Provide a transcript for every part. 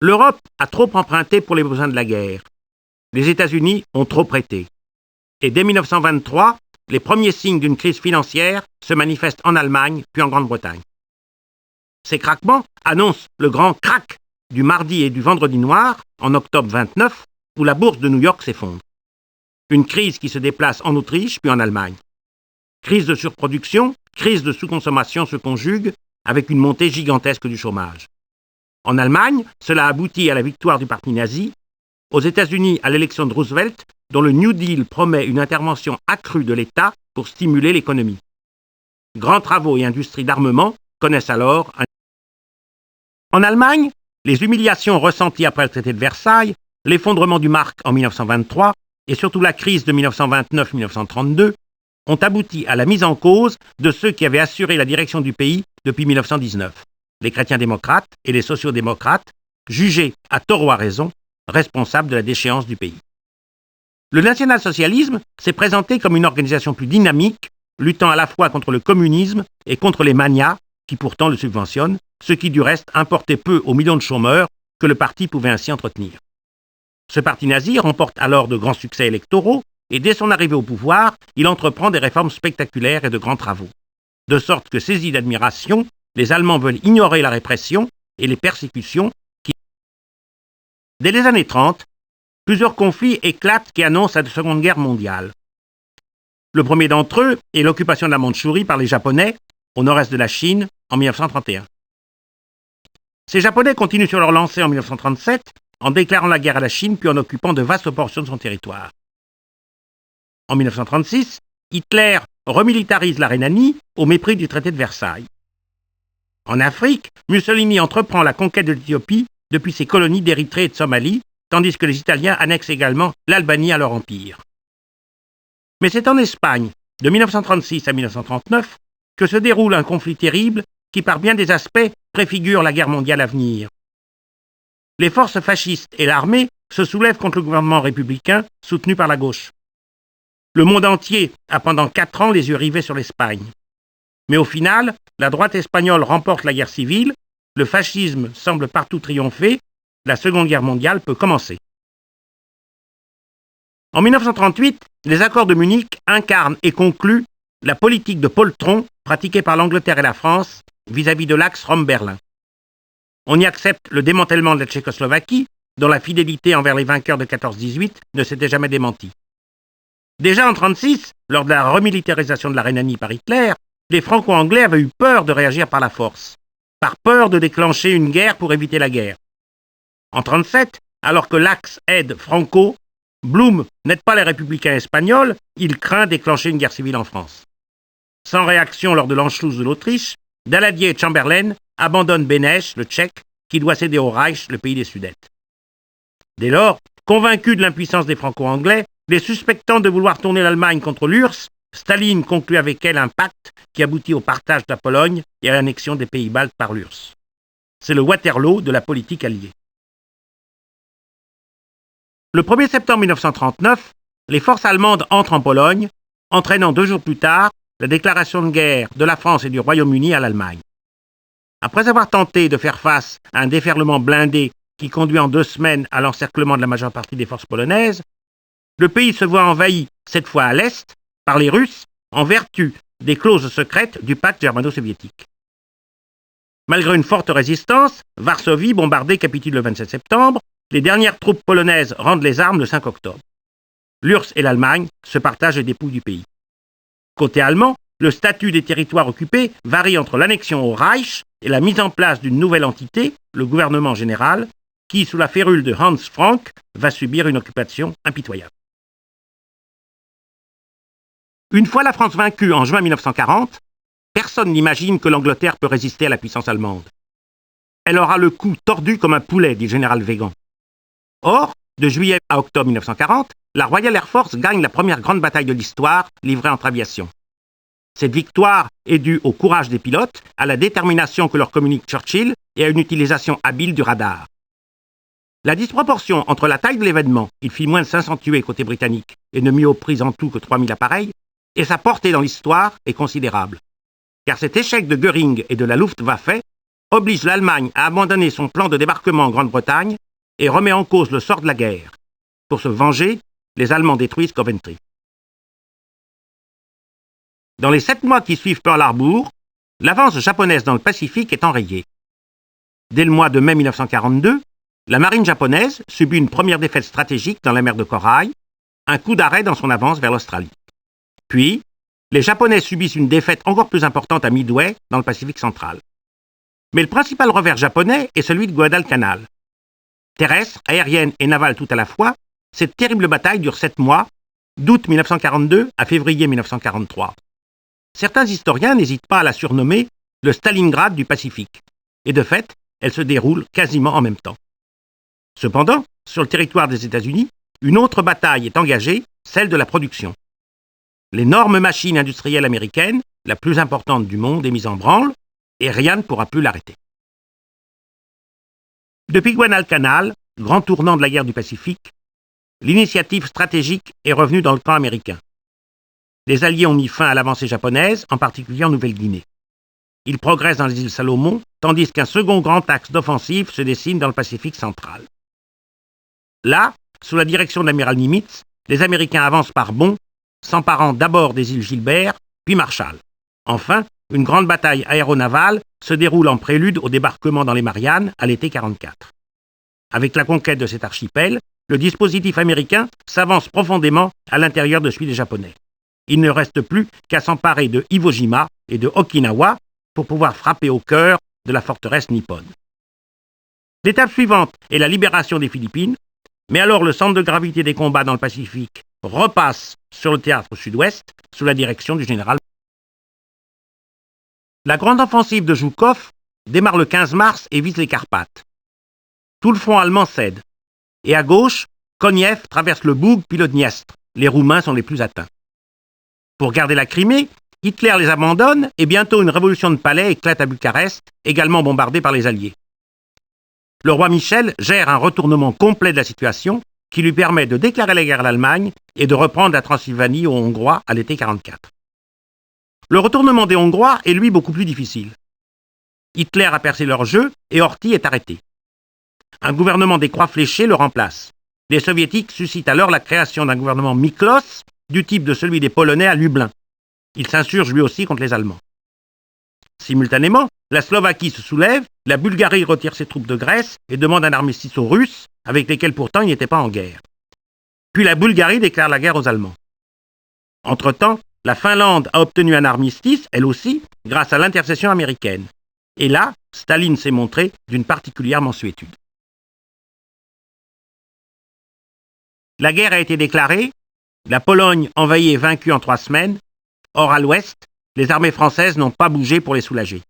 L'Europe a trop emprunté pour les besoins de la guerre. Les États-Unis ont trop prêté. Et dès 1923, les premiers signes d'une crise financière se manifestent en Allemagne puis en Grande-Bretagne. Ces craquements annoncent le grand crack du mardi et du vendredi noir, en octobre 29, où la bourse de New York s'effondre. Une crise qui se déplace en Autriche puis en Allemagne. Crise de surproduction, crise de sous-consommation se conjuguent avec une montée gigantesque du chômage. En Allemagne, cela aboutit à la victoire du parti nazi, aux États-Unis à l'élection de Roosevelt, dont le New Deal promet une intervention accrue de l'État pour stimuler l'économie. Grands travaux et industries d'armement connaissent alors un... En Allemagne, les humiliations ressenties après le traité de Versailles, l'effondrement du mark en 1923 et surtout la crise de 1929-1932 ont abouti à la mise en cause de ceux qui avaient assuré la direction du pays depuis 1919, les chrétiens démocrates et les sociaux-démocrates, jugés, à tort ou à raison, responsables de la déchéance du pays. Le national-socialisme s'est présenté comme une organisation plus dynamique, luttant à la fois contre le communisme et contre les manias, qui pourtant le subventionnent, ce qui du reste importait peu aux millions de chômeurs que le parti pouvait ainsi entretenir. Ce parti nazi remporte alors de grands succès électoraux, et dès son arrivée au pouvoir, il entreprend des réformes spectaculaires et de grands travaux. De sorte que, saisis d'admiration, les Allemands veulent ignorer la répression et les persécutions qui... Dès les années 30, plusieurs conflits éclatent qui annoncent la Seconde Guerre mondiale. Le premier d'entre eux est l'occupation de la Mandchourie par les Japonais, au nord-est de la Chine, en 1931. Ces Japonais continuent sur leur lancée en 1937, en déclarant la guerre à la Chine puis en occupant de vastes portions de son territoire. En 1936, Hitler remilitarise la Rhénanie au mépris du traité de Versailles. En Afrique, Mussolini entreprend la conquête de l'Éthiopie depuis ses colonies d'Érythrée et de Somalie, tandis que les Italiens annexent également l'Albanie à leur empire. Mais c'est en Espagne, de 1936 à 1939, que se déroule un conflit terrible qui, par bien des aspects, préfigure la guerre mondiale à venir. Les forces fascistes et l'armée se soulèvent contre le gouvernement républicain soutenu par la gauche. Le monde entier a pendant 4 ans les yeux rivés sur l'Espagne. Mais au final, la droite espagnole remporte la guerre civile, le fascisme semble partout triompher, la Seconde Guerre mondiale peut commencer. En 1938, les accords de Munich incarnent et concluent la politique de poltron pratiquée par l'Angleterre et la France vis-à-vis de l'axe Rome-Berlin. On y accepte le démantèlement de la Tchécoslovaquie, dont la fidélité envers les vainqueurs de 14-18 ne s'était jamais démentie. Déjà en 1936, lors de la remilitarisation de la Rhénanie par Hitler, les Franco-Anglais avaient eu peur de réagir par la force, par peur de déclencher une guerre pour éviter la guerre. En 1937, alors que l'Axe aide Franco, Blum n'aide pas les républicains espagnols, il craint déclencher une guerre civile en France. Sans réaction lors de l'Anschluss de l'Autriche, Daladier et Chamberlain abandonnent Beneš, le Tchèque, qui doit céder au Reich, le pays des Sudètes. Dès lors, convaincus de l'impuissance des Franco-Anglais, les suspectant de vouloir tourner l'Allemagne contre l'URSS, Staline conclut avec elle un pacte qui aboutit au partage de la Pologne et à l'annexion des pays baltes par l'URSS. C'est le Waterloo de la politique alliée. Le 1er septembre 1939, les forces allemandes entrent en Pologne, entraînant 2 jours plus tard la déclaration de guerre de la France et du Royaume-Uni à l'Allemagne. Après avoir tenté de faire face à un déferlement blindé qui conduit en 2 semaines à l'encerclement de la majeure partie des forces polonaises, le pays se voit envahi, cette fois à l'Est, par les Russes, en vertu des clauses secrètes du pacte germano-soviétique. Malgré une forte résistance, Varsovie, bombardée, capitule le 27 septembre, les dernières troupes polonaises rendent les armes le 5 octobre. L'URSS et l'Allemagne se partagent les dépouilles du pays. Côté allemand, le statut des territoires occupés varie entre l'annexion au Reich et la mise en place d'une nouvelle entité, le gouvernement général, qui, sous la férule de Hans Frank, va subir une occupation impitoyable. Une fois la France vaincue en juin 1940, personne n'imagine que l'Angleterre peut résister à la puissance allemande. Elle aura le cou tordu comme un poulet, dit le général Weygand. Or, de juillet à octobre 1940, la Royal Air Force gagne la première grande bataille de l'histoire livrée entre aviation. Cette victoire est due au courage des pilotes, à la détermination que leur communique Churchill et à une utilisation habile du radar. La disproportion entre la taille de l'événement, il fit moins de 500 tués côté britannique et ne mit aux prises en tout que 3000 appareils, et sa portée dans l'histoire est considérable. Car cet échec de Göring et de la Luftwaffe oblige l'Allemagne à abandonner son plan de débarquement en Grande-Bretagne et remet en cause le sort de la guerre. Pour se venger, les Allemands détruisent Coventry. Dans les 7 mois qui suivent Pearl Harbor, l'avance japonaise dans le Pacifique est enrayée. Dès le mois de mai 1942, la marine japonaise subit une première défaite stratégique dans la mer de Corail, un coup d'arrêt dans son avance vers l'Australie. Puis, les Japonais subissent une défaite encore plus importante à Midway, dans le Pacifique central. Mais le principal revers japonais est celui de Guadalcanal. Terrestre, aérienne et navale tout à la fois, cette terrible bataille dure 7 mois, d'août 1942 à février 1943. Certains historiens n'hésitent pas à la surnommer le Stalingrad du Pacifique. Et de fait, elle se déroule quasiment en même temps. Cependant, sur le territoire des États-Unis, une autre bataille est engagée, celle de la production. L'énorme machine industrielle américaine, la plus importante du monde, est mise en branle, et rien ne pourra plus l'arrêter. Depuis Guadalcanal, grand tournant de la guerre du Pacifique, l'initiative stratégique est revenue dans le camp américain. Les Alliés ont mis fin à l'avancée japonaise, en particulier en Nouvelle-Guinée. Ils progressent dans les îles Salomon, tandis qu'un second grand axe d'offensive se dessine dans le Pacifique central. Là, sous la direction de l'amiral Nimitz, les Américains avancent par bonds, s'emparant d'abord des îles Gilbert, puis Marshall. Enfin, une grande bataille aéronavale se déroule en prélude au débarquement dans les Mariannes à l'été 1944. Avec la conquête de cet archipel, le dispositif américain s'avance profondément à l'intérieur de celui des Japonais. Il ne reste plus qu'à s'emparer de Iwo Jima et de Okinawa pour pouvoir frapper au cœur de la forteresse nippone. L'étape suivante est la libération des Philippines, mais alors le centre de gravité des combats dans le Pacifique repasse sur le théâtre sud-ouest sous la direction du général. La grande offensive de Zhukov démarre le 15 mars et vise les Carpates. Tout le front allemand cède. Et à gauche, Koniev traverse le Boug puis le Dniestre. Les Roumains sont les plus atteints. Pour garder la Crimée, Hitler les abandonne et bientôt une révolution de palais éclate à Bucarest, également bombardée par les Alliés. Le roi Michel gère un retournement complet de la situation qui lui permet de déclarer la guerre à l'Allemagne et de reprendre la Transylvanie aux Hongrois à l'été 1944. Le retournement des Hongrois est lui beaucoup plus difficile. Hitler a percé leur jeu et Horthy est arrêté. Un gouvernement des croix fléchées le remplace. Les Soviétiques suscitent alors la création d'un gouvernement Miklos du type de celui des Polonais à Lublin. Il s'insurge lui aussi contre les Allemands. Simultanément, la Slovaquie se soulève, la Bulgarie retire ses troupes de Grèce et demande un armistice aux Russes, avec lesquels pourtant il n'était pas en guerre. Puis la Bulgarie déclare la guerre aux Allemands. Entre-temps, la Finlande a obtenu un armistice, elle aussi, grâce à l'intercession américaine. Et là, Staline s'est montré d'une particulière mansuétude. La guerre a été déclarée, la Pologne envahie et vaincue en 3 semaines. Or, à l'ouest, les armées françaises n'ont pas bougé pour les soulager.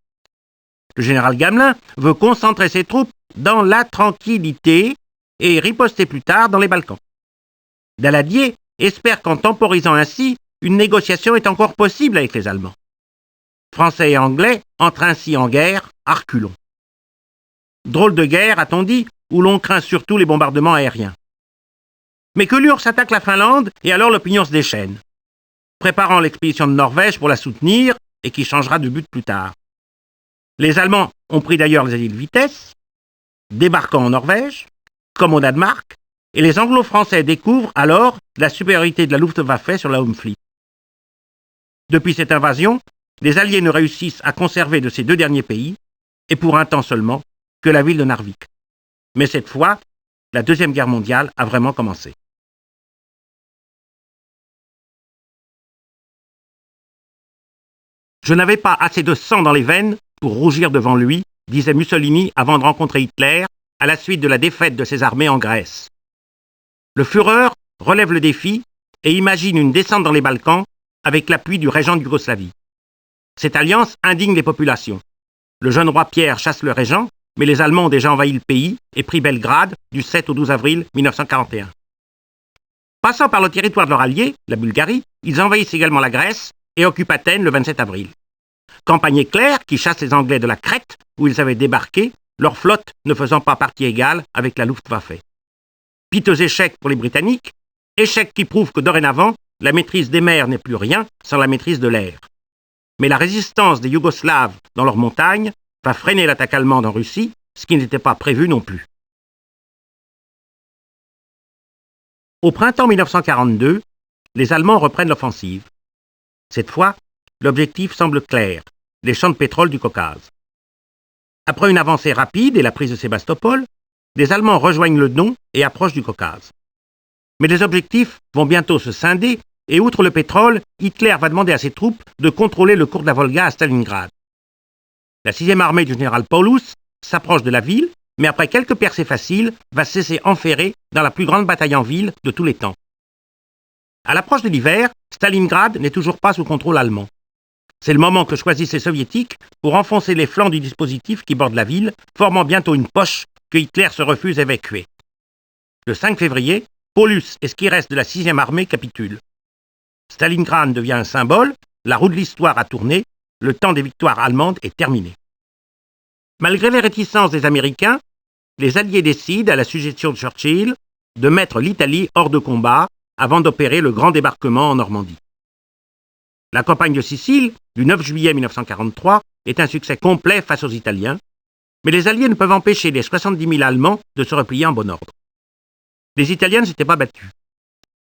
Le général Gamelin veut concentrer ses troupes dans la tranquillité et riposter plus tard dans les Balkans. Daladier espère qu'en temporisant ainsi, une négociation est encore possible avec les Allemands. Français et Anglais entrent ainsi en guerre à reculons. Drôle de guerre, a-t-on dit, où l'on craint surtout les bombardements aériens. Mais que l'URSS attaque la Finlande et alors l'opinion se déchaîne, préparant l'expédition de Norvège pour la soutenir et qui changera de but plus tard. Les Allemands ont pris d'ailleurs les alliés de vitesse, débarquant en Norvège, comme au Danemark, et les Anglo-Français découvrent alors la supériorité de la Luftwaffe sur la Home Fleet. Depuis cette invasion, les Alliés ne réussissent à conserver de ces 2 derniers pays, et pour un temps seulement, que la ville de Narvik. Mais cette fois, la Deuxième Guerre mondiale a vraiment commencé. Je n'avais pas assez de sang dans les veines pour rougir devant lui, disait Mussolini avant de rencontrer Hitler à la suite de la défaite de ses armées en Grèce. Le Führer relève le défi et imagine une descente dans les Balkans avec l'appui du régent de Yougoslavie. Cette alliance indigne les populations. Le jeune roi Pierre chasse le régent, mais les Allemands ont déjà envahi le pays et pris Belgrade du 7 au 12 avril 1941. Passant par le territoire de leur allié, la Bulgarie, ils envahissent également la Grèce et occupent Athènes le 27 avril. Campagne éclair qui chasse les Anglais de la Crète où ils avaient débarqué, leur flotte ne faisant pas partie égale avec la Luftwaffe. Piteux échec pour les Britanniques, échec qui prouve que dorénavant, la maîtrise des mers n'est plus rien sans la maîtrise de l'air. Mais la résistance des Yougoslaves dans leurs montagnes va freiner l'attaque allemande en Russie, ce qui n'était pas prévu non plus. Au printemps 1942, les Allemands reprennent l'offensive. Cette fois, l'objectif semble clair, les champs de pétrole du Caucase. Après une avancée rapide et la prise de Sébastopol, les Allemands rejoignent le Don et approchent du Caucase. Mais les objectifs vont bientôt se scinder et outre le pétrole, Hitler va demander à ses troupes de contrôler le cours de la Volga à Stalingrad. La 6e armée du général Paulus s'approche de la ville, mais après quelques percées faciles, va se laisser enferrer dans la plus grande bataille en ville de tous les temps. À l'approche de l'hiver, Stalingrad n'est toujours pas sous contrôle allemand. C'est le moment que choisissent les soviétiques pour enfoncer les flancs du dispositif qui borde la ville, formant bientôt une poche que Hitler se refuse à évacuer. Le 5 février, Paulus et ce qui reste de la 6e armée capitulent. Stalingrad devient un symbole, la roue de l'histoire a tourné, le temps des victoires allemandes est terminé. Malgré les réticences des Américains, les Alliés décident, à la suggestion de Churchill, de mettre l'Italie hors de combat avant d'opérer le grand débarquement en Normandie. La campagne de Sicile, du 9 juillet 1943, est un succès complet face aux Italiens, mais les Alliés ne peuvent empêcher les 70 000 Allemands de se replier en bon ordre. Les Italiens ne s'étaient pas battus.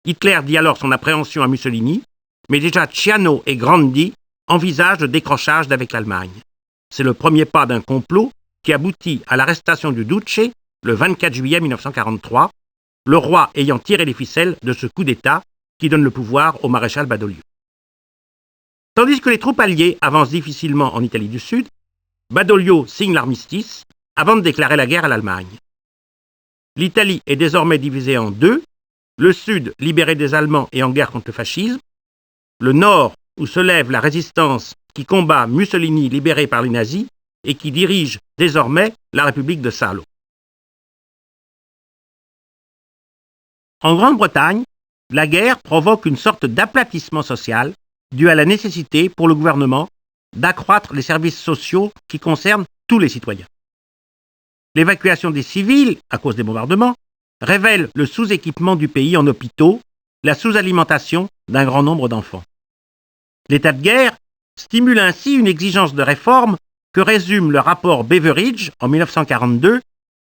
Hitler dit alors son appréhension à Mussolini, mais déjà Ciano et Grandi envisagent le décrochage d'avec l'Allemagne. C'est le premier pas d'un complot qui aboutit à l'arrestation du Duce le 24 juillet 1943, le roi ayant tiré les ficelles de ce coup d'État qui donne le pouvoir au maréchal Badoglio. Tandis que les troupes alliées avancent difficilement en Italie du Sud, Badoglio signe l'armistice avant de déclarer la guerre à l'Allemagne. L'Italie est désormais divisée en deux, le Sud libéré des Allemands et en guerre contre le fascisme, le Nord où se lève la résistance qui combat Mussolini libéré par les nazis et qui dirige désormais la République de Salo. En Grande-Bretagne, la guerre provoque une sorte d'aplatissement social dû à la nécessité pour le gouvernement d'accroître les services sociaux qui concernent tous les citoyens. L'évacuation des civils, à cause des bombardements, révèle le sous-équipement du pays en hôpitaux, la sous-alimentation d'un grand nombre d'enfants. L'état de guerre stimule ainsi une exigence de réforme que résume le rapport Beveridge en 1942,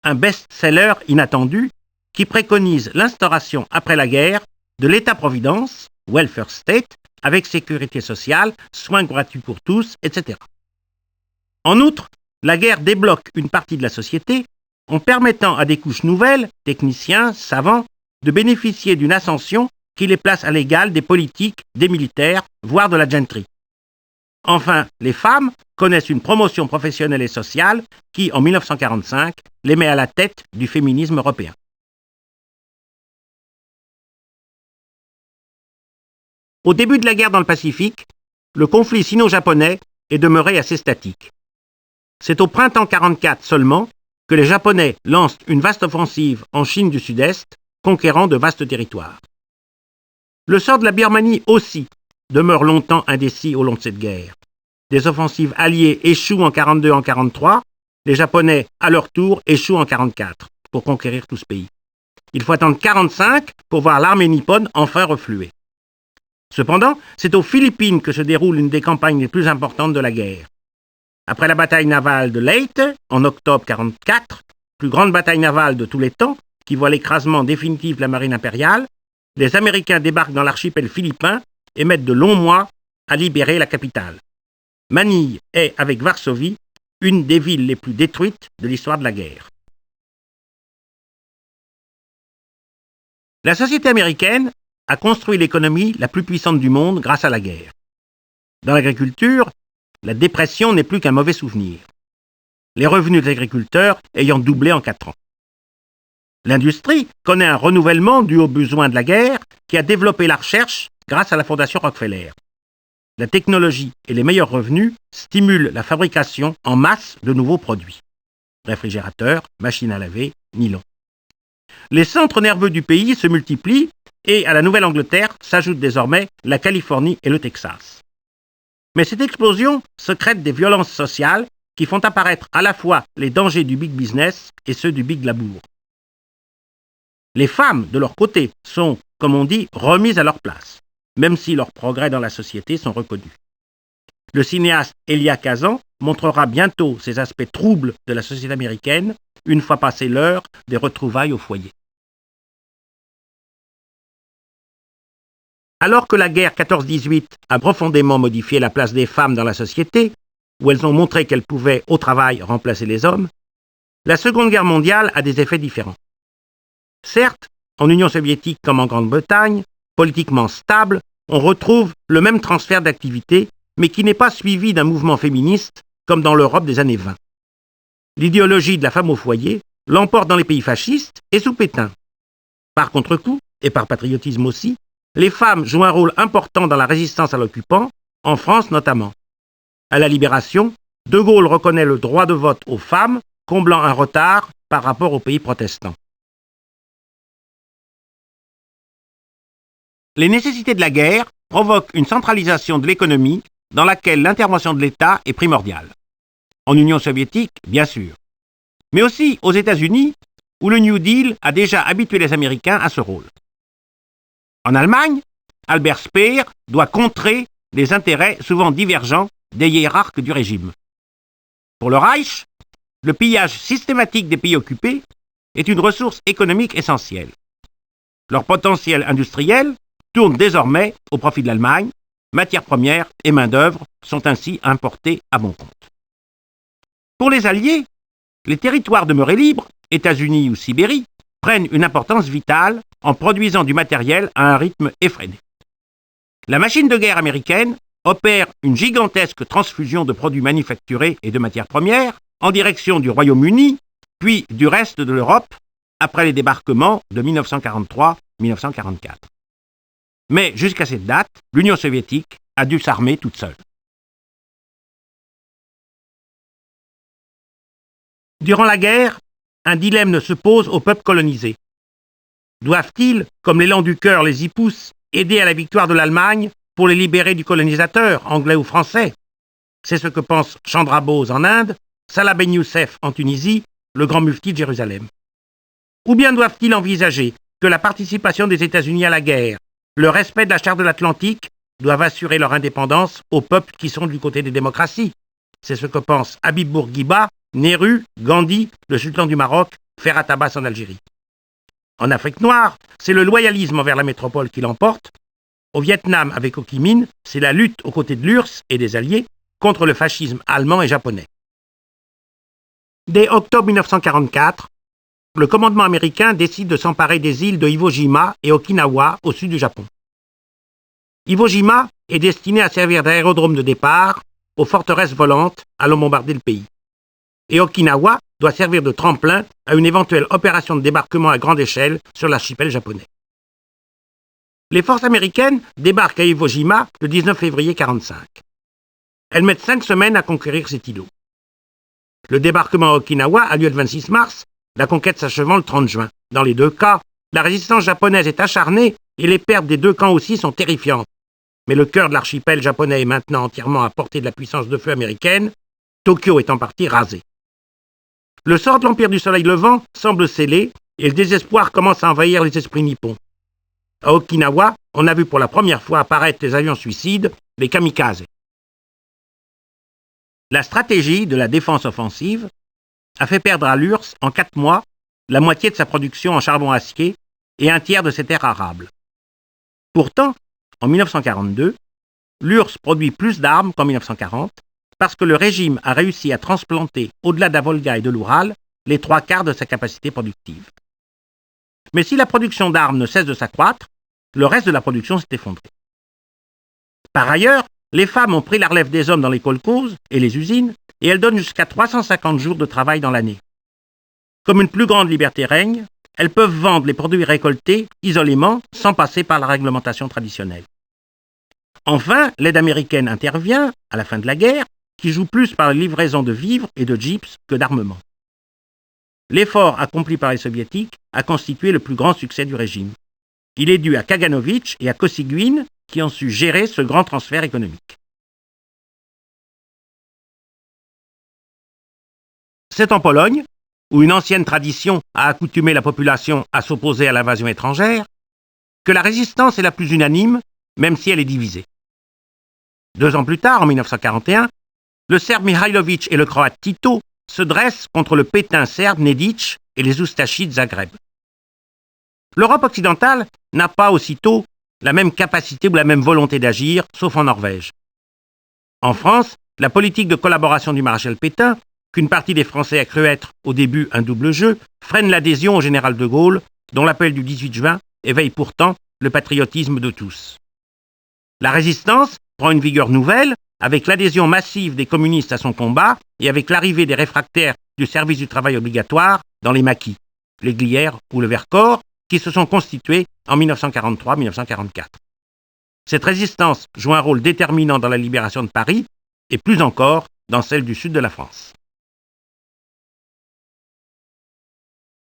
un best-seller inattendu qui préconise l'instauration après la guerre de l'État-providence, welfare state, avec sécurité sociale, soins gratuits pour tous, etc. En outre, la guerre débloque une partie de la société en permettant à des couches nouvelles, techniciens, savants, de bénéficier d'une ascension qui les place à l'égal des politiques, des militaires, voire de la gentry. Enfin, les femmes connaissent une promotion professionnelle et sociale qui, en 1945, les met à la tête du féminisme européen. Au début de la guerre dans le Pacifique, le conflit sino-japonais est demeuré assez statique. C'est au printemps 1944 seulement que les Japonais lancent une vaste offensive en Chine du Sud-Est, conquérant de vastes territoires. Le sort de la Birmanie aussi demeure longtemps indécis au long de cette guerre. Des offensives alliées échouent en 1942 et en 1943, les Japonais, à leur tour, échouent en 1944 pour conquérir tout ce pays. Il faut attendre 1945 pour voir l'armée nippone enfin refluer. Cependant, c'est aux Philippines que se déroule une des campagnes les plus importantes de la guerre. Après la bataille navale de Leyte, en octobre 1944, plus grande bataille navale de tous les temps, qui voit l'écrasement définitif de la marine impériale, les Américains débarquent dans l'archipel philippin et mettent de longs mois à libérer la capitale. Manille est, avec Varsovie, une des villes les plus détruites de l'histoire de la guerre. La société américaine a construit l'économie la plus puissante du monde grâce à la guerre. Dans l'agriculture, la dépression n'est plus qu'un mauvais souvenir. Les revenus des agriculteurs ayant doublé en 4 ans. L'industrie connaît un renouvellement dû aux besoins de la guerre qui a développé la recherche grâce à la Fondation Rockefeller. La technologie et les meilleurs revenus stimulent la fabrication en masse de nouveaux produits. Réfrigérateurs, machines à laver, nylon. Les centres nerveux du pays se multiplient et à la Nouvelle-Angleterre s'ajoutent désormais la Californie et le Texas. Mais cette explosion secrète des violences sociales qui font apparaître à la fois les dangers du big business et ceux du big labour. Les femmes, de leur côté, sont, comme on dit, remises à leur place, même si leurs progrès dans la société sont reconnus. le cinéaste Elia Kazan montrera bientôt ces aspects troubles de la société américaine, une fois passée l'heure des retrouvailles au foyer. Alors que la guerre 14-18 a profondément modifié la place des femmes dans la société, où elles ont montré qu'elles pouvaient, au travail, remplacer les hommes, la Seconde Guerre mondiale a des effets différents. Certes, en Union soviétique comme en Grande-Bretagne, politiquement stable, on retrouve le même transfert d'activité, mais qui n'est pas suivi d'un mouvement féministe comme dans l'Europe des années 20. L'idéologie de la femme au foyer l'emporte dans les pays fascistes et sous Pétain. Par contre-coup, et par patriotisme aussi, les femmes jouent un rôle important dans la résistance à l'occupant, en France notamment. À la Libération, De Gaulle reconnaît le droit de vote aux femmes, comblant un retard par rapport aux pays protestants. Les nécessités de la guerre provoquent une centralisation de l'économie dans laquelle l'intervention de l'État est primordiale. En Union soviétique, bien sûr, mais aussi aux États-Unis, où le New Deal a déjà habitué les Américains à ce rôle. En Allemagne, Albert Speer doit contrer les intérêts souvent divergents des hiérarques du régime. Pour le Reich, le pillage systématique des pays occupés est une ressource économique essentielle. Leur potentiel industriel tourne désormais au profit de l'Allemagne, matières premières et main-d'œuvre sont ainsi importés à bon compte. Pour les Alliés, les territoires demeurés libres, États-Unis ou Sibérie, prennent une importance vitale en produisant du matériel à un rythme effréné. La machine de guerre américaine opère une gigantesque transfusion de produits manufacturés et de matières premières en direction du Royaume-Uni, puis du reste de l'Europe, après les débarquements de 1943-1944. Mais jusqu'à cette date, l'Union soviétique a dû s'armer toute seule. Durant la guerre, un dilemme se pose aux peuples colonisés. Doivent-ils, comme l'élan du cœur les y pousse, aider à la victoire de l'Allemagne pour les libérer du colonisateur, anglais ou français? C'est ce que pense Chandra Bose en Inde, Salah Ben Youssef en Tunisie, le grand mufti de Jérusalem. Ou bien doivent-ils envisager que la participation des États-Unis à la guerre, le respect de la charte de l'Atlantique, doivent assurer leur indépendance aux peuples qui sont du côté des démocraties? C'est ce que pensent Habib Bourguiba, Nehru, Gandhi, le sultan du Maroc, Ferhat Abbas en Algérie. En Afrique noire, c'est le loyalisme envers la métropole qui l'emporte. Au Vietnam, avec Ho Chi Minh, c'est la lutte aux côtés de l'URSS et des Alliés contre le fascisme allemand et japonais. Dès octobre 1944, le commandement américain décide de s'emparer des îles de Iwo Jima et Okinawa au sud du Japon. Iwo Jima est destiné à servir d'aérodrome de départ aux forteresses volantes allant bombarder le pays. Et Okinawa doit servir de tremplin à une éventuelle opération de débarquement à grande échelle sur l'archipel japonais. Les forces américaines débarquent à Iwo Jima le 19 février 1945. Elles mettent 5 semaines à conquérir cet îlot. Le débarquement à Okinawa a lieu le 26 mars, la conquête s'achevant le 30 juin. Dans les deux cas, la résistance japonaise est acharnée et les pertes des deux camps aussi sont terrifiantes. Mais le cœur de l'archipel japonais est maintenant entièrement à portée de la puissance de feu américaine, Tokyo est en partie rasé. Le sort de l'Empire du Soleil Levant semble scellé et le désespoir commence à envahir les esprits nippons. À Okinawa, on a vu pour la première fois apparaître les avions suicides, les kamikazes. La stratégie de la défense offensive a fait perdre à l'URSS, en 4 mois, la moitié de sa production en charbon-acier et un tiers de ses terres arables. Pourtant, en 1942, l'URSS produit plus d'armes qu'en 1940 parce que le régime a réussi à transplanter, au-delà de la Volga et de l'Oural, les 3/4 de sa capacité productive. Mais si la production d'armes ne cesse de s'accroître, le reste de la production s'est effondré. Par ailleurs, les femmes ont pris la relève des hommes dans les kolkhozes et les usines, et elles donnent jusqu'à 350 jours de travail dans l'année. Comme une plus grande liberté règne, elles peuvent vendre les produits récoltés isolément, sans passer par la réglementation traditionnelle. Enfin, l'aide américaine intervient, à la fin de la guerre, qui joue plus par la livraison de vivres et de jeeps que d'armement. L'effort accompli par les soviétiques a constitué le plus grand succès du régime. Il est dû à Kaganovitch et à Kosygin qui ont su gérer ce grand transfert économique. C'est en Pologne, où une ancienne tradition a accoutumé la population à s'opposer à l'invasion étrangère, que la résistance est la plus unanime, même si elle est divisée. 2 ans plus tard, en 1941, le Serbe Mihailović et le Croate Tito se dressent contre le Pétain serbe Nedić et les Oustachides Zagreb. L'Europe occidentale n'a pas aussitôt la même capacité ou la même volonté d'agir, sauf en Norvège. En France, la politique de collaboration du maréchal Pétain, qu'une partie des Français a cru être au début un double jeu, freine l'adhésion au général de Gaulle, dont l'appel du 18 juin éveille pourtant le patriotisme de tous. La résistance prend une vigueur nouvelle avec l'adhésion massive des communistes à son combat et avec l'arrivée des réfractaires du service du travail obligatoire dans les maquis, les Glières ou le Vercors, qui se sont constitués en 1943-1944. Cette résistance joue un rôle déterminant dans la libération de Paris et plus encore dans celle du sud de la France.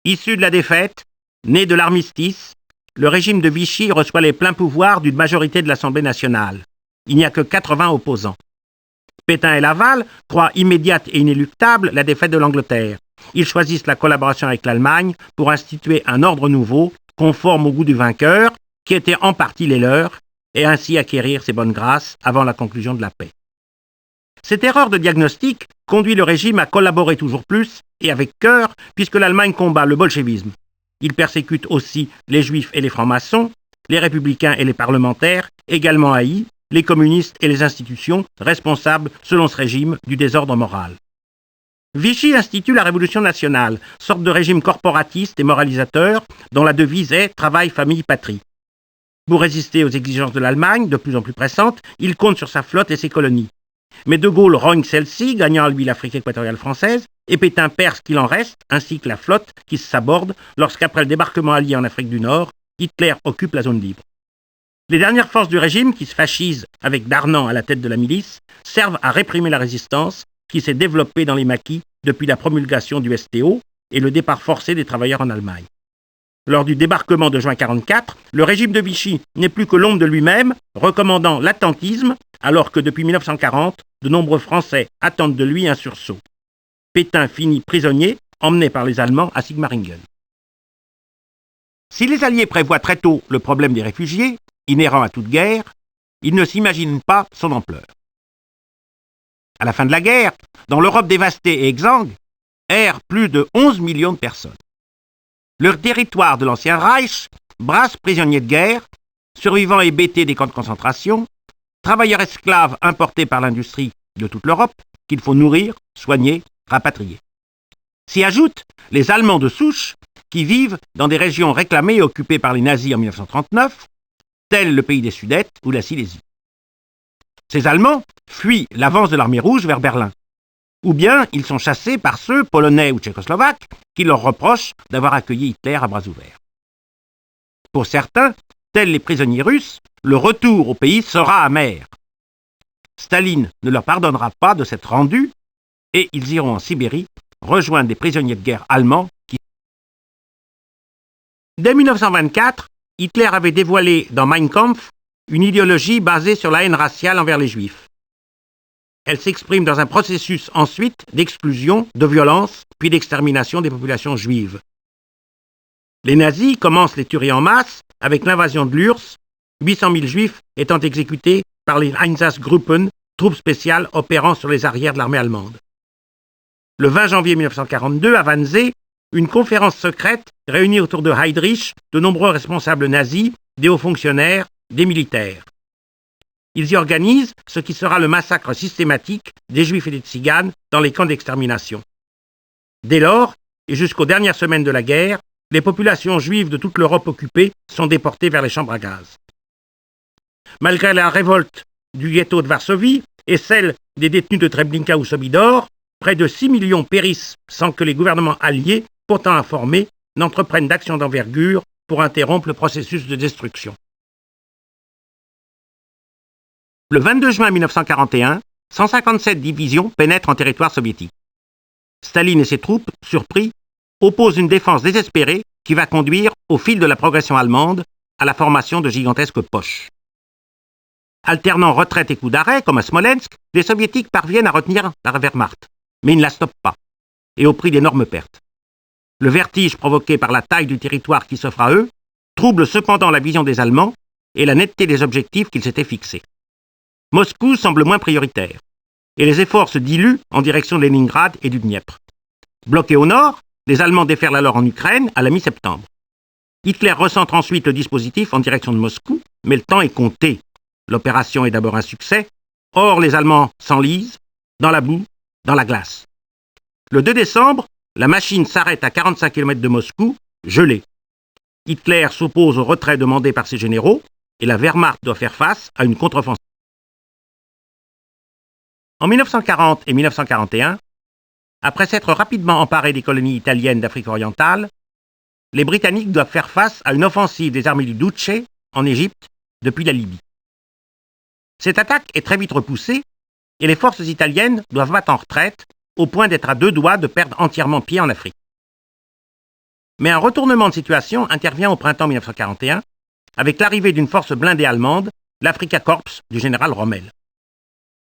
Issu de la défaite, né de l'armistice, le régime de Vichy reçoit les pleins pouvoirs d'une majorité de l'Assemblée nationale. Il n'y a que 80 opposants. Pétain et Laval croient immédiate et inéluctable la défaite de l'Angleterre. Ils choisissent la collaboration avec l'Allemagne pour instituer un ordre nouveau, conforme au goût du vainqueur, qui était en partie les leurs, et ainsi acquérir ses bonnes grâces avant la conclusion de la paix. Cette erreur de diagnostic conduit le régime à collaborer toujours plus et avec cœur, puisque l'Allemagne combat le bolchevisme. Il persécute aussi les juifs et les francs-maçons, les républicains et les parlementaires, également haïs, les communistes et les institutions, responsables, selon ce régime, du désordre moral. Vichy institue la Révolution nationale, sorte de régime corporatiste et moralisateur, dont la devise est « Travail, famille, patrie ». Pour résister aux exigences de l'Allemagne, de plus en plus pressantes, il compte sur sa flotte et ses colonies. Mais De Gaulle rogne celle-ci, gagnant à lui l'Afrique équatoriale française, et Pétain perd ce qu'il en reste, ainsi que la flotte qui s'aborde lorsqu'après le débarquement allié en Afrique du Nord, Hitler occupe la zone libre. Les dernières forces du régime, qui se fascisent avec Darnan à la tête de la milice, servent à réprimer la résistance qui s'est développée dans les maquis depuis la promulgation du STO et le départ forcé des travailleurs en Allemagne. Lors du débarquement de juin 1944, le régime de Vichy n'est plus que l'ombre de lui-même, recommandant l'attentisme, alors que depuis 1940, de nombreux Français attendent de lui un sursaut. Pétain finit prisonnier, emmené par les Allemands à Sigmaringen. Si les Alliés prévoient très tôt le problème des réfugiés, inhérent à toute guerre, ils ne s'imaginent pas son ampleur. À la fin de la guerre, dans l'Europe dévastée et exsangue, errent plus de 11 millions de personnes. Le territoire de l'ancien Reich brasse prisonniers de guerre, survivants hébétés des camps de concentration, travailleurs esclaves importés par l'industrie de toute l'Europe, qu'il faut nourrir, soigner, rapatrier. S'y ajoutent les Allemands de souche qui vivent dans des régions réclamées et occupées par les nazis en 1939, tels le pays des Sudètes ou la Silésie. Ces Allemands fuient l'avance de l'armée rouge vers Berlin. Ou bien ils sont chassés par ceux, polonais ou tchécoslovaques, qui leur reprochent d'avoir accueilli Hitler à bras ouverts. Pour certains, tels les prisonniers russes, le retour au pays sera amer. Staline ne leur pardonnera pas de s'être rendus et ils iront en Sibérie rejoindre des prisonniers de guerre allemands qui... Dès 1924, Hitler avait dévoilé dans Mein Kampf une idéologie basée sur la haine raciale envers les Juifs. Elle s'exprime dans un processus ensuite d'exclusion, de violence, puis d'extermination des populations juives. Les nazis commencent les tueries en masse avec l'invasion de l'URSS, 800 000 juifs étant exécutés par les Einsatzgruppen, troupes spéciales opérant sur les arrières de l'armée allemande. Le 20 janvier 1942, à Wannsee, une conférence secrète réunit autour de Heydrich de nombreux responsables nazis, des hauts fonctionnaires, des militaires. Ils y organisent ce qui sera le massacre systématique des Juifs et des Tziganes dans les camps d'extermination. Dès lors, et jusqu'aux dernières semaines de la guerre, les populations juives de toute l'Europe occupée sont déportées vers les chambres à gaz. Malgré la révolte du ghetto de Varsovie et celle des détenus de Treblinka ou Sobibor, près de 6 millions périssent sans que les gouvernements alliés, pourtant informés, n'entreprennent d'actions d'envergure pour interrompre le processus de destruction. Le 22 juin 1941, 157 divisions pénètrent en territoire soviétique. Staline et ses troupes, surpris, opposent une défense désespérée qui va conduire, au fil de la progression allemande, à la formation de gigantesques poches. Alternant retraite et coups d'arrêt, comme à Smolensk, les soviétiques parviennent à retenir la Wehrmacht, mais ils ne la stoppent pas, et au prix d'énormes pertes. Le vertige provoqué par la taille du territoire qui s'offre à eux trouble cependant la vision des Allemands et la netteté des objectifs qu'ils s'étaient fixés. Moscou semble moins prioritaire, et les efforts se diluent en direction de Leningrad et du Dniepr. Bloqués au nord, les Allemands déferlent alors en Ukraine à la mi-septembre. Hitler recentre ensuite le dispositif en direction de Moscou, mais le temps est compté. L'opération est d'abord un succès. Or, les Allemands s'enlisent, dans la boue, dans la glace. Le 2 décembre, la machine s'arrête à 45 km de Moscou, gelée. Hitler s'oppose au retrait demandé par ses généraux et la Wehrmacht doit faire face à une contre-offensive. En 1940 et 1941, après s'être rapidement emparés des colonies italiennes d'Afrique orientale, les Britanniques doivent faire face à une offensive des armées du Duce en Égypte depuis la Libye. Cette attaque est très vite repoussée et les forces italiennes doivent battre en retraite au point d'être à deux doigts de perdre entièrement pied en Afrique. Mais un retournement de situation intervient au printemps 1941 avec l'arrivée d'une force blindée allemande, l'Afrika Korps du général Rommel.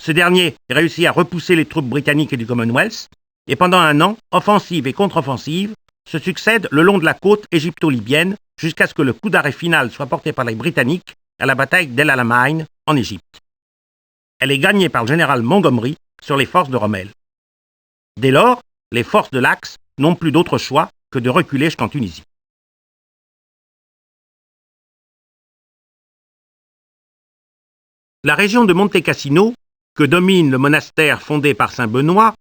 Ce dernier réussit à repousser les troupes britanniques et du Commonwealth et pendant un an, offensive et contre-offensive se succèdent le long de la côte égypto-libyenne jusqu'à ce que le coup d'arrêt final soit porté par les Britanniques à la bataille d'El Alamein en Égypte. Elle est gagnée par le général Montgomery sur les forces de Rommel. Dès lors, les forces de l'Axe n'ont plus d'autre choix que de reculer jusqu'en Tunisie. La région de Monte Cassino, que domine le monastère fondé par saint Benoît,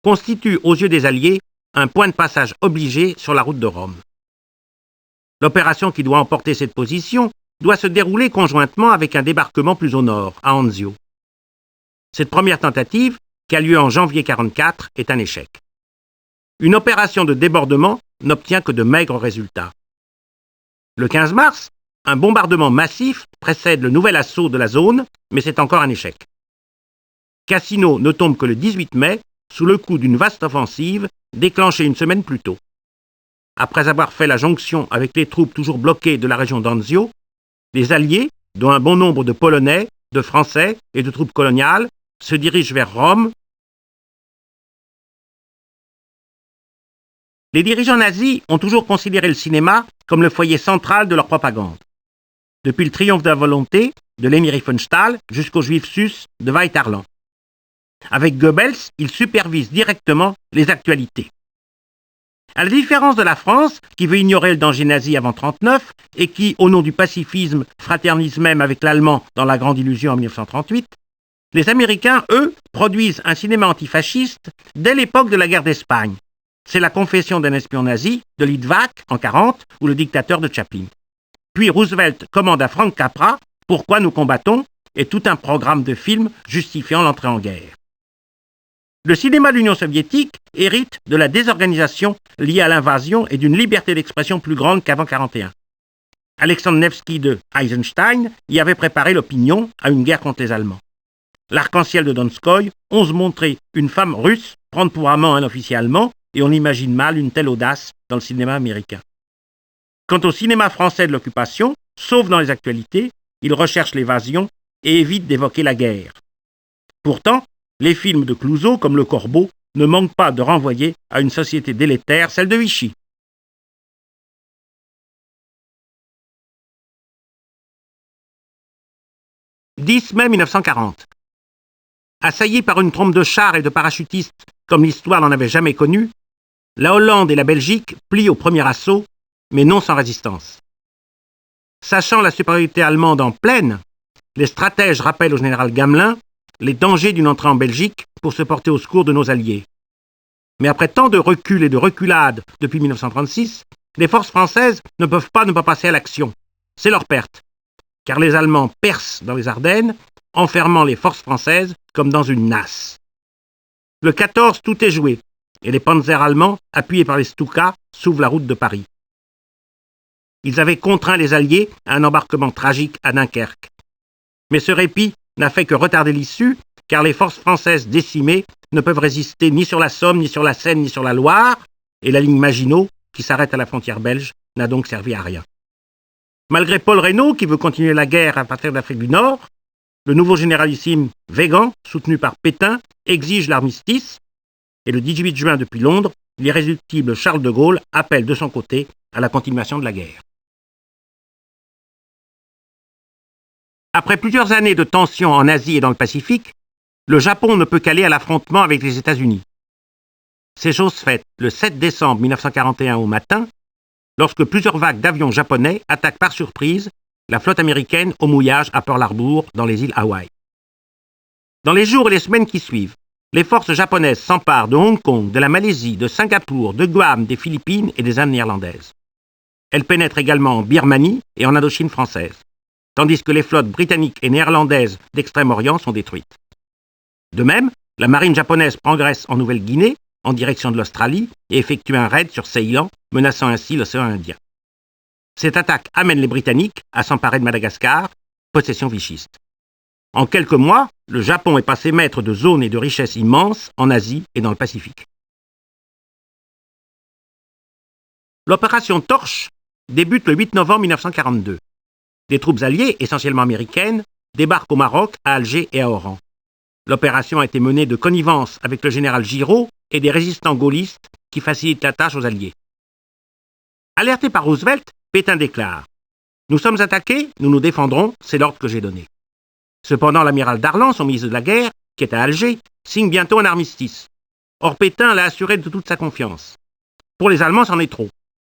constitue aux yeux des Alliés un point de passage obligé sur la route de Rome. L'opération qui doit emporter cette position doit se dérouler conjointement avec un débarquement plus au nord, à Anzio. Cette première tentative, qui a lieu en janvier 1944, est un échec. Une opération de débordement n'obtient que de maigres résultats. Le 15 mars, un bombardement massif précède le nouvel assaut de la zone, mais c'est encore un échec. Cassino ne tombe que le 18 mai, sous le coup d'une vaste offensive déclenchée une semaine plus tôt. Après avoir fait la jonction avec les troupes toujours bloquées de la région d'Anzio, les Alliés, dont un bon nombre de Polonais, de Français et de troupes coloniales, se dirigent vers Rome. Les dirigeants nazis ont toujours considéré le cinéma comme le foyer central de leur propagande. Depuis le triomphe de la volonté, de Leni Riefenstahl, jusqu'au juif sus de Weiterland. Avec Goebbels, ils supervisent directement les actualités. À la différence de la France, qui veut ignorer le danger nazi avant 1939 et qui, au nom du pacifisme, fraternise même avec l'allemand dans la Grande Illusion en 1938, les Américains, eux, produisent un cinéma antifasciste dès l'époque de la guerre d'Espagne. C'est la confession d'un espion nazi, de Litvak, en 1940, ou le dictateur de Chaplin. Puis Roosevelt commande à Frank Capra « Pourquoi nous combattons ?» et tout un programme de films justifiant l'entrée en guerre. Le cinéma de l'Union soviétique hérite de la désorganisation liée à l'invasion et d'une liberté d'expression plus grande qu'avant 1941. Alexandre Nevsky de Eisenstein y avait préparé l'opinion à une guerre contre les Allemands. L'Arc-en-ciel de Donskoy ose montrer une femme russe prendre pour amant un officier allemand et on imagine mal une telle audace dans le cinéma américain. Quant au cinéma français de l'occupation, sauf dans les actualités, il recherche l'évasion et évite d'évoquer la guerre. Pourtant, les films de Clouzot, comme Le Corbeau, ne manquent pas de renvoyer à une société délétère, celle de Vichy. « 10 mai 1940. Assaillis par une trompe de chars et de parachutistes comme l'histoire n'en avait jamais connu, la Hollande et la Belgique plient au premier assaut, mais non sans résistance. Sachant la supériorité allemande en plaine, les stratèges rappellent au général Gamelin les dangers d'une entrée en Belgique pour se porter au secours de nos alliés. Mais après tant de recul et de reculades depuis 1936, les forces françaises ne peuvent pas ne pas passer à l'action. C'est leur perte, car les Allemands percent dans les Ardennes, enfermant les forces françaises comme dans une nasse. Le 14, tout est joué, et les panzers allemands, appuyés par les Stuka, s'ouvrent la route de Paris. Ils avaient contraint les Alliés à un embarquement tragique à Dunkerque. Mais ce répit n'a fait que retarder l'issue, car les forces françaises décimées ne peuvent résister ni sur la Somme, ni sur la Seine, ni sur la Loire, et la ligne Maginot, qui s'arrête à la frontière belge, n'a donc servi à rien. Malgré Paul Reynaud, qui veut continuer la guerre à partir d'Afrique du Nord, le nouveau généralissime Weygand, soutenu par Pétain, exige l'armistice, et le 18 juin depuis Londres, l'irrésistible Charles de Gaulle appelle de son côté à la continuation de la guerre. Après plusieurs années de tensions en Asie et dans le Pacifique, le Japon ne peut qu'aller à l'affrontement avec les États-Unis. C'est chose faite le 7 décembre 1941 au matin, lorsque plusieurs vagues d'avions japonais attaquent par surprise la flotte américaine au mouillage à Pearl Harbor dans les îles Hawaï. Dans les jours et les semaines qui suivent, les forces japonaises s'emparent de Hong Kong, de la Malaisie, de Singapour, de Guam, des Philippines et des Indes néerlandaises. Elles pénètrent également en Birmanie et en Indochine française, tandis que les flottes britanniques et néerlandaises d'Extrême-Orient sont détruites. De même, la marine japonaise progresse en Nouvelle-Guinée, en direction de l'Australie, et effectue un raid sur Ceylan, menaçant ainsi l'océan Indien. Cette attaque amène les Britanniques à s'emparer de Madagascar, possession vichiste. En quelques mois, le Japon est passé maître de zones et de richesses immenses en Asie et dans le Pacifique. L'opération Torche débute le 8 novembre 1942. Des troupes alliées, essentiellement américaines, débarquent au Maroc, à Alger et à Oran. L'opération a été menée de connivence avec le général Giraud et des résistants gaullistes qui facilitent la tâche aux Alliés. Alerté par Roosevelt, Pétain déclare « Nous sommes attaqués, nous nous défendrons, c'est l'ordre que j'ai donné ». Cependant, l'amiral Darlan, son ministre de la Guerre, qui est à Alger, signe bientôt un armistice. Or, Pétain l'a assuré de toute sa confiance. Pour les Allemands, c'en est trop.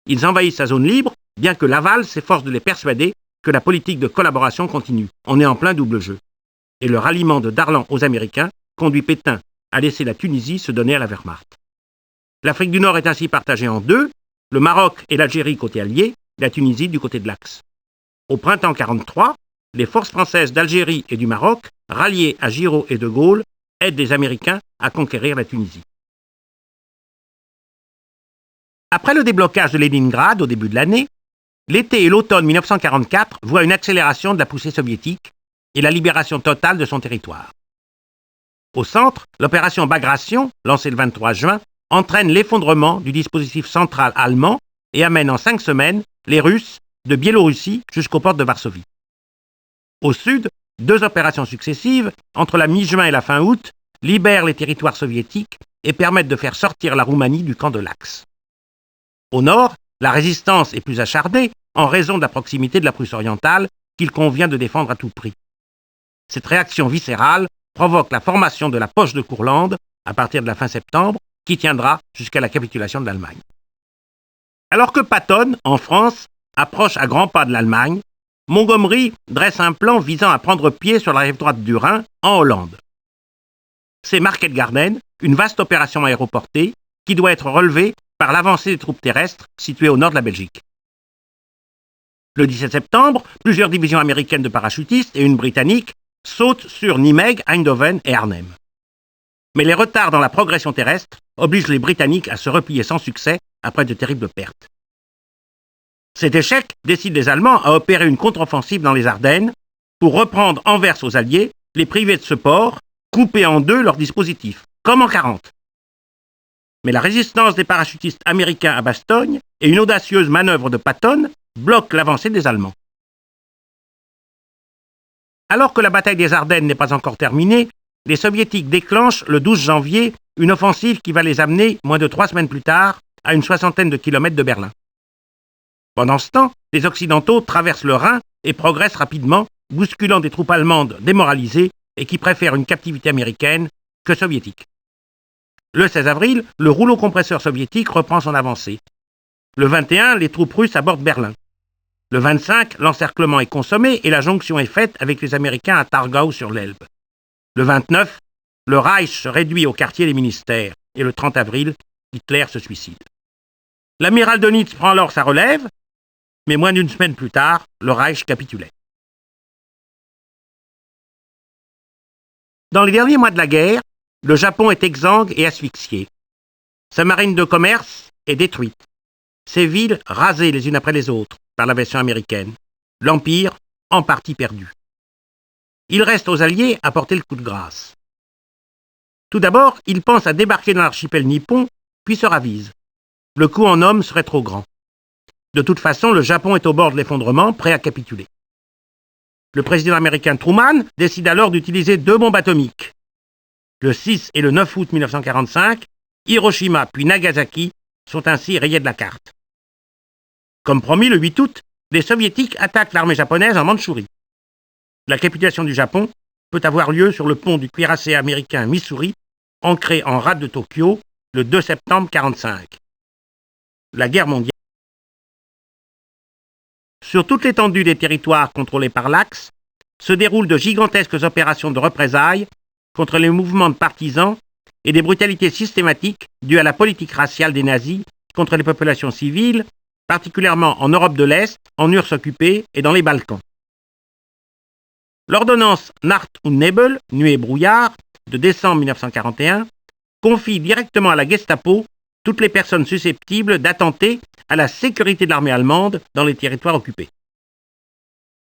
Ils envahissent sa zone libre, bien que Laval s'efforce de les persuader que la politique de collaboration continue. On est en plein double jeu. Et le ralliement de Darlan aux Américains conduit Pétain à laisser la Tunisie se donner à la Wehrmacht. L'Afrique du Nord est ainsi partagée en deux, le Maroc et l'Algérie côté allié, la Tunisie du côté de l'Axe. Au printemps 1943, les forces françaises d'Algérie et du Maroc, ralliées à Giraud et de Gaulle, aident les Américains à conquérir la Tunisie. Après le déblocage de Leningrad au début de l'année, l'été et l'automne 1944 voient une accélération de la poussée soviétique et la libération totale de son territoire. Au centre, l'opération Bagration, lancée le 23 juin, entraîne l'effondrement du dispositif central allemand et amène en 5 semaines les Russes de Biélorussie jusqu'aux portes de Varsovie. Au sud, 2 opérations successives, entre la mi-juin et la fin août, libèrent les territoires soviétiques et permettent de faire sortir la Roumanie du camp de l'Axe. Au nord, la résistance est plus acharnée en raison de la proximité de la Prusse orientale qu'il convient de défendre à tout prix. Cette réaction viscérale provoque la formation de la poche de Courlande à partir de la fin septembre, qui tiendra jusqu'à la capitulation de l'Allemagne. Alors que Patton, en France, approche à grands pas de l'Allemagne, Montgomery dresse un plan visant à prendre pied sur la rive droite du Rhin, en Hollande. C'est Market Garden, une vaste opération aéroportée, qui doit être relevée par l'avancée des troupes terrestres situées au nord de la Belgique. Le 17 septembre, plusieurs divisions américaines de parachutistes et une britannique sautent sur Nimègue, Eindhoven et Arnhem. Mais les retards dans la progression terrestre obligent les Britanniques à se replier sans succès après de terribles pertes. Cet échec décide les Allemands à opérer une contre-offensive dans les Ardennes pour reprendre Anvers aux Alliés, les priver de ce port, couper en deux leur dispositif, comme en 1940. Mais la résistance des parachutistes américains à Bastogne et une audacieuse manœuvre de Patton bloquent l'avancée des Allemands. Alors que la bataille des Ardennes n'est pas encore terminée, les Soviétiques déclenchent le 12 janvier une offensive qui va les amener, moins de 3 semaines plus tard, à une 60aine de kilomètres de Berlin. Pendant ce temps, les Occidentaux traversent le Rhin et progressent rapidement, bousculant des troupes allemandes démoralisées et qui préfèrent une captivité américaine que soviétique. Le 16 avril, le rouleau compresseur soviétique reprend son avancée. Le 21, les troupes russes abordent Berlin. Le 25, l'encerclement est consommé et la jonction est faite avec les Américains à Targau sur l'Elbe. Le 29, le Reich se réduit au quartier des ministères et le 30 avril, Hitler se suicide. L'amiral Dönitz prend alors sa relève, mais moins d'une semaine plus tard, le Reich capitulait. Dans les derniers mois de la guerre, le Japon est exsangue et asphyxié. Sa marine de commerce est détruite. Ses villes rasées les unes après les autres par l'invasion américaine. L'Empire en partie perdu. Il reste aux Alliés à porter le coup de grâce. Tout d'abord, ils pensent à débarquer dans l'archipel nippon, puis se ravisent. Le coût en hommes serait trop grand. De toute façon, le Japon est au bord de l'effondrement, prêt à capituler. Le président américain Truman décide alors d'utiliser 2 bombes atomiques. Le 6 et le 9 août 1945, Hiroshima puis Nagasaki sont ainsi rayés de la carte. Comme promis, le 8 août, les Soviétiques attaquent l'armée japonaise en Mandchourie. La capitulation du Japon peut avoir lieu sur le pont du cuirassé américain Missouri, ancré en rade de Tokyo le 2 septembre 1945. La guerre mondiale. Sur toute l'étendue des territoires contrôlés par l'Axe, se déroulent de gigantesques opérations de représailles contre les mouvements de partisans et des brutalités systématiques dues à la politique raciale des nazis contre les populations civiles, particulièrement en Europe de l'Est, en URSS occupée et dans les Balkans. L'ordonnance Nacht und Nebel, nuée et brouillard, de décembre 1941, confie directement à la Gestapo toutes les personnes susceptibles d'attenter à la sécurité de l'armée allemande dans les territoires occupés.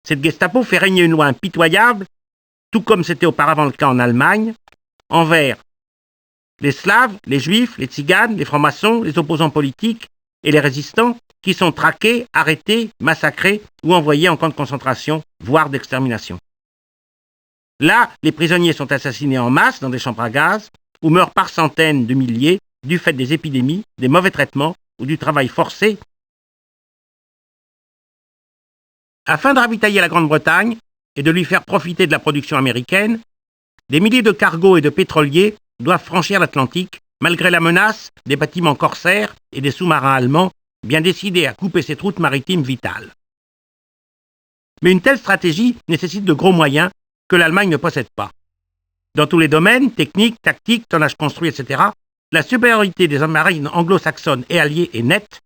Cette Gestapo fait régner une loi impitoyable, tout comme c'était auparavant le cas en Allemagne, envers les Slaves, les Juifs, les Tziganes, les francs-maçons, les opposants politiques et les résistants qui sont traqués, arrêtés, massacrés ou envoyés en camp de concentration, voire d'extermination. Là, les prisonniers sont assassinés en masse dans des chambres à gaz ou meurent par centaines de milliers du fait des épidémies, des mauvais traitements ou du travail forcé. Afin de ravitailler la Grande-Bretagne et de lui faire profiter de la production américaine, des milliers de cargos et de pétroliers doivent franchir l'Atlantique, malgré la menace des bâtiments corsaires et des sous-marins allemands bien décidés à couper cette route maritime vitale. Mais une telle stratégie nécessite de gros moyens que l'Allemagne ne possède pas. Dans tous les domaines, techniques, tactiques, tonnage construit, etc., la supériorité des marines anglo-saxonnes et alliées est nette,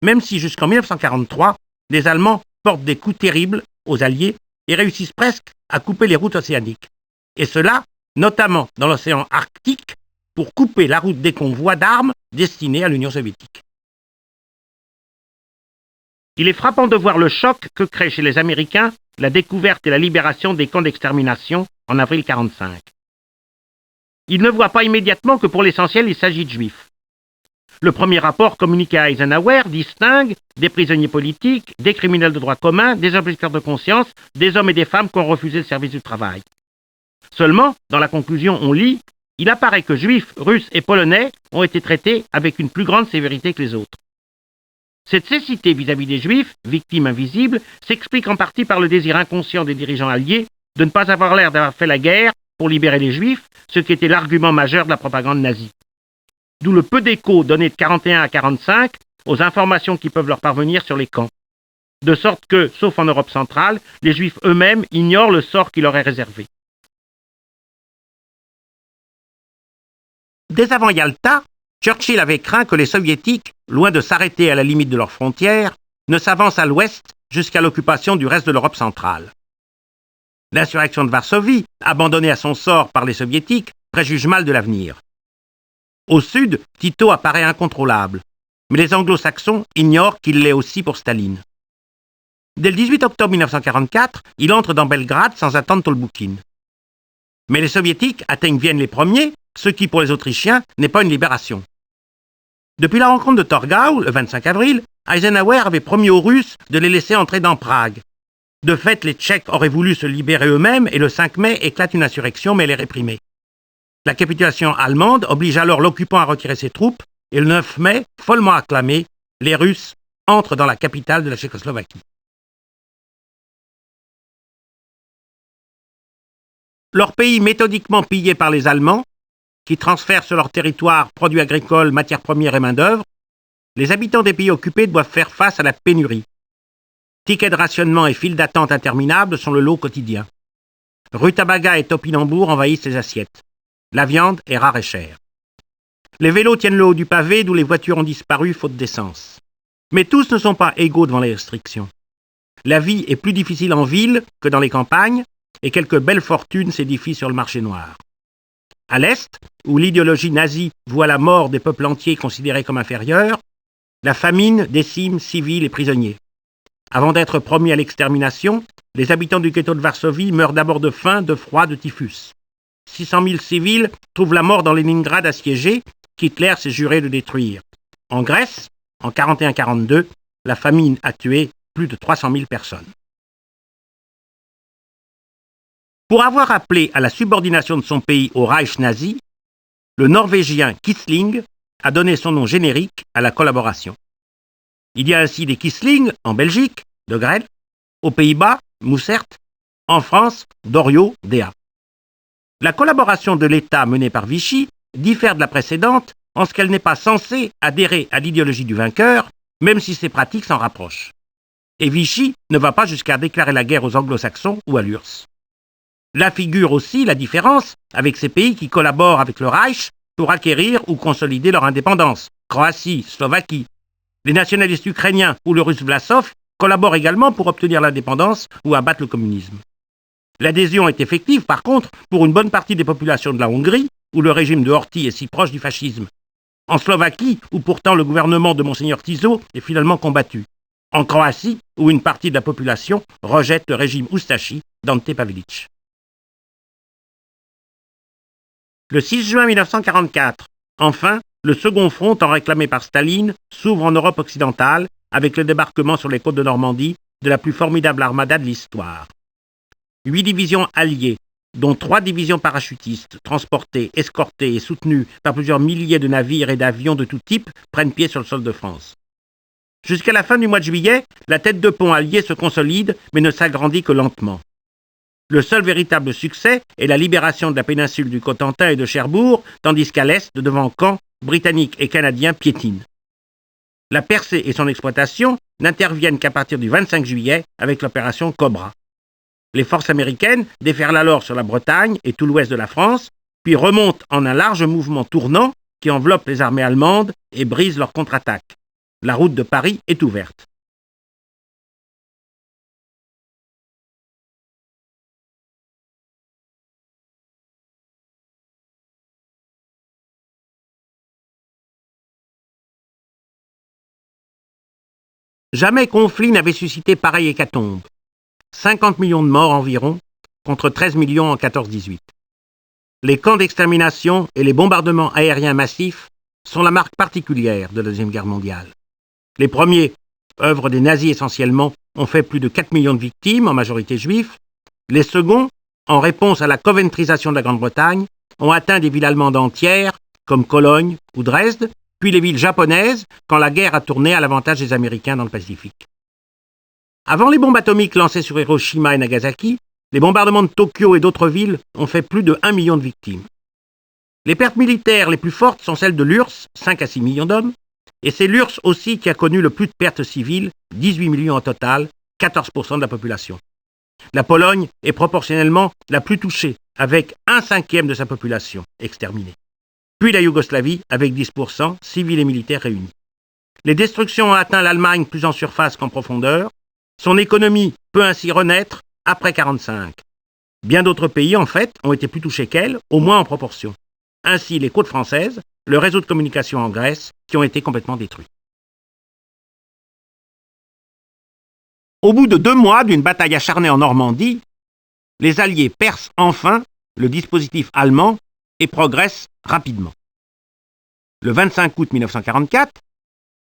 même si jusqu'en 1943, les Allemands portent des coups terribles aux Alliés et réussissent presque à couper les routes océaniques. Et cela, notamment dans l'océan Arctique, pour couper la route des convois d'armes destinés à l'Union soviétique. Il est frappant de voir le choc que crée chez les Américains la découverte et la libération des camps d'extermination en avril 1945. Ils ne voient pas immédiatement que pour l'essentiel il s'agit de juifs. Le premier rapport communiqué à Eisenhower distingue des prisonniers politiques, des criminels de droit commun, des objecteurs de conscience, des hommes et des femmes qui ont refusé le service du travail. Seulement, dans la conclusion, on lit « Il apparaît que juifs, russes et polonais ont été traités avec une plus grande sévérité que les autres. » Cette cécité vis-à-vis des juifs, victimes invisibles, s'explique en partie par le désir inconscient des dirigeants alliés de ne pas avoir l'air d'avoir fait la guerre pour libérer les juifs, ce qui était l'argument majeur de la propagande nazie. D'où le peu d'écho donné de 1941 à 1945 aux informations qui peuvent leur parvenir sur les camps. De sorte que, sauf en Europe centrale, les juifs eux-mêmes ignorent le sort qui leur est réservé. Dès avant Yalta, Churchill avait craint que les soviétiques, loin de s'arrêter à la limite de leurs frontières, ne s'avancent à l'ouest jusqu'à l'occupation du reste de l'Europe centrale. L'insurrection de Varsovie, abandonnée à son sort par les soviétiques, préjuge mal de l'avenir. Au sud, Tito apparaît incontrôlable, mais les anglo-saxons ignorent qu'il l'est aussi pour Staline. Dès le 18 octobre 1944, il entre dans Belgrade sans attendre Tolboukine. Mais les soviétiques atteignent Vienne les premiers, ce qui, pour les Autrichiens, n'est pas une libération. Depuis la rencontre de Torgau, le 25 avril, Eisenhower avait promis aux Russes de les laisser entrer dans Prague. De fait, les Tchèques auraient voulu se libérer eux-mêmes et le 5 mai éclate une insurrection, mais elle est réprimée. La capitulation allemande oblige alors l'occupant à retirer ses troupes et le 9 mai, follement acclamé, les Russes entrent dans la capitale de la Tchécoslovaquie. Leur pays méthodiquement pillé par les Allemands, qui transfèrent sur leur territoire produits agricoles, matières premières et main-d'œuvre, les habitants des pays occupés doivent faire face à la pénurie. Tickets de rationnement et files d'attente interminables sont le lot quotidien. Rutabaga et topinambour envahissent les assiettes. La viande est rare et chère. Les vélos tiennent le haut du pavé d'où les voitures ont disparu faute d'essence. Mais tous ne sont pas égaux devant les restrictions. La vie est plus difficile en ville que dans les campagnes et quelques belles fortunes s'édifient sur le marché noir. À l'Est, où l'idéologie nazie voit la mort des peuples entiers considérés comme inférieurs, la famine décime civils et prisonniers. Avant d'être promis à l'extermination, les habitants du ghetto de Varsovie meurent d'abord de faim, de froid, de typhus. 600 000 civils trouvent la mort dans Leningrad assiégé, qu'Hitler s'est juré de détruire. En Grèce, en 1941-1942, la famine a tué plus de 300 000 personnes. Pour avoir appelé à la subordination de son pays au Reich nazi, le Norvégien Quisling a donné son nom générique à la collaboration. Il y a ainsi des Quisling en Belgique, de Grelle, aux Pays-Bas, Moussert, En France, Doriot, D.A. La collaboration de l'État menée par Vichy diffère de la précédente en ce qu'elle n'est pas censée adhérer à l'idéologie du vainqueur, même si ses pratiques s'en rapprochent. Et Vichy ne va pas jusqu'à déclarer la guerre aux anglo-saxons ou à l'URSS. Là figure aussi la différence avec ces pays qui collaborent avec le Reich pour acquérir ou consolider leur indépendance, Croatie, Slovaquie. Les nationalistes ukrainiens ou le russe Vlasov collaborent également pour obtenir l'indépendance ou abattre le communisme. L'adhésion est effective, par contre, pour une bonne partie des populations de la Hongrie, où le régime de Horthy est si proche du fascisme. En Slovaquie, où pourtant le gouvernement de Monseigneur Tiso est finalement combattu. En Croatie, où une partie de la population rejette le régime Ustashi d'Ante Pavelić. Le 6 juin 1944, enfin, le second front, tant réclamé par Staline, s'ouvre en Europe occidentale avec le débarquement sur les côtes de Normandie de la plus formidable armada de l'histoire. 8 divisions alliées, dont 3 divisions parachutistes, transportées, escortées et soutenues par plusieurs milliers de navires et d'avions de tout type, prennent pied sur le sol de France. Jusqu'à la fin du mois de juillet, la tête de pont alliée se consolide, mais ne s'agrandit que lentement. Le seul véritable succès est la libération de la péninsule du Cotentin et de Cherbourg, tandis qu'à l'est, devant Caen, Britanniques et Canadiens piétinent. La percée et son exploitation n'interviennent qu'à partir du 25 juillet avec l'opération Cobra. Les forces américaines déferlent alors sur la Bretagne et tout l'ouest de la France, puis remontent en un large mouvement tournant qui enveloppe les armées allemandes et brise leur contre-attaque. La route de Paris est ouverte. Jamais conflit n'avait suscité pareille hécatombe. 50 millions de morts environ, contre 13 millions en 14-18. Les camps d'extermination et les bombardements aériens massifs sont la marque particulière de la Deuxième Guerre mondiale. Les premiers, œuvre des nazis essentiellement, ont fait plus de 4 millions de victimes, en majorité juifs. Les seconds, en réponse à la coventrisation de la Grande-Bretagne, ont atteint des villes allemandes entières, comme Cologne ou Dresde, puis les villes japonaises, quand la guerre a tourné à l'avantage des Américains dans le Pacifique. Avant les bombes atomiques lancées sur Hiroshima et Nagasaki, les bombardements de Tokyo et d'autres villes ont fait plus de 1 million de victimes. Les pertes militaires les plus fortes sont celles de l'URSS, 5 à 6 millions d'hommes, et c'est l'URSS aussi qui a connu le plus de pertes civiles, 18 millions au total, 14% de la population. La Pologne est proportionnellement la plus touchée, avec 1/5 de sa population exterminée. Puis la Yougoslavie, avec 10%, civils et militaires réunis. Les destructions ont atteint l'Allemagne plus en surface qu'en profondeur. Son économie peut ainsi renaître après 1945. Bien d'autres pays, en fait, ont été plus touchés qu'elle, au moins en proportion. Ainsi, les côtes françaises, le réseau de communication en Grèce, qui ont été complètement détruits. Au bout de 2 mois d'une bataille acharnée en Normandie, les Alliés percent enfin le dispositif allemand et progressent rapidement. Le 25 août 1944,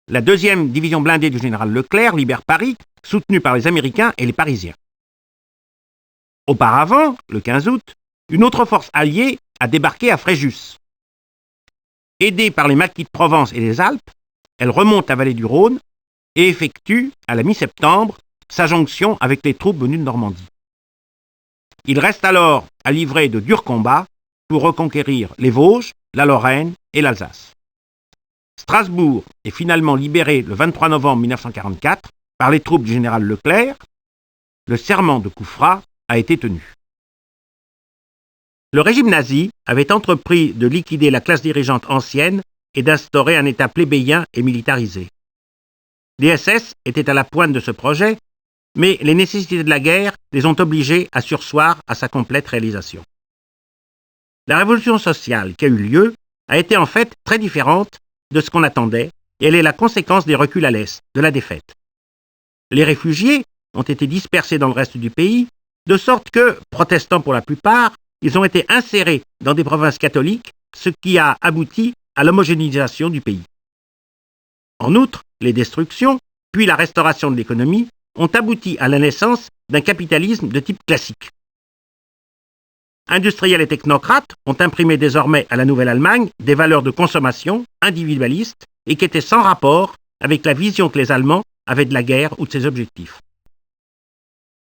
la 2e division blindée du général Leclerc libère Paris, soutenue par les Américains et les Parisiens. Auparavant, le 15 août, une autre force alliée a débarqué à Fréjus. Aidée par les maquis de Provence et des Alpes, elle remonte la vallée du Rhône et effectue, à la mi-septembre, sa jonction avec les troupes venues de Normandie. Il reste alors à livrer de durs combats pour reconquérir les Vosges, la Lorraine et l'Alsace. Strasbourg est finalement libérée le 23 novembre 1944 par les troupes du général Leclerc. Le serment de Kufra a été tenu. Le régime nazi avait entrepris de liquider la classe dirigeante ancienne et d'instaurer un État plébéien et militarisé. Les SS étaient à la pointe de ce projet, mais les nécessités de la guerre les ont obligés à surseoir à sa complète réalisation. La révolution sociale qui a eu lieu a été en fait très différente de ce qu'on attendait, et elle est la conséquence des reculs à l'Est, de la défaite. Les réfugiés ont été dispersés dans le reste du pays, de sorte que, protestants pour la plupart, ils ont été insérés dans des provinces catholiques, ce qui a abouti à l'homogénéisation du pays. En outre, les destructions, puis la restauration de l'économie, ont abouti à la naissance d'un capitalisme de type classique. Industriels et technocrates ont imprimé désormais à la Nouvelle-Allemagne des valeurs de consommation individualistes et qui étaient sans rapport avec la vision que les Allemands avaient de la guerre ou de ses objectifs.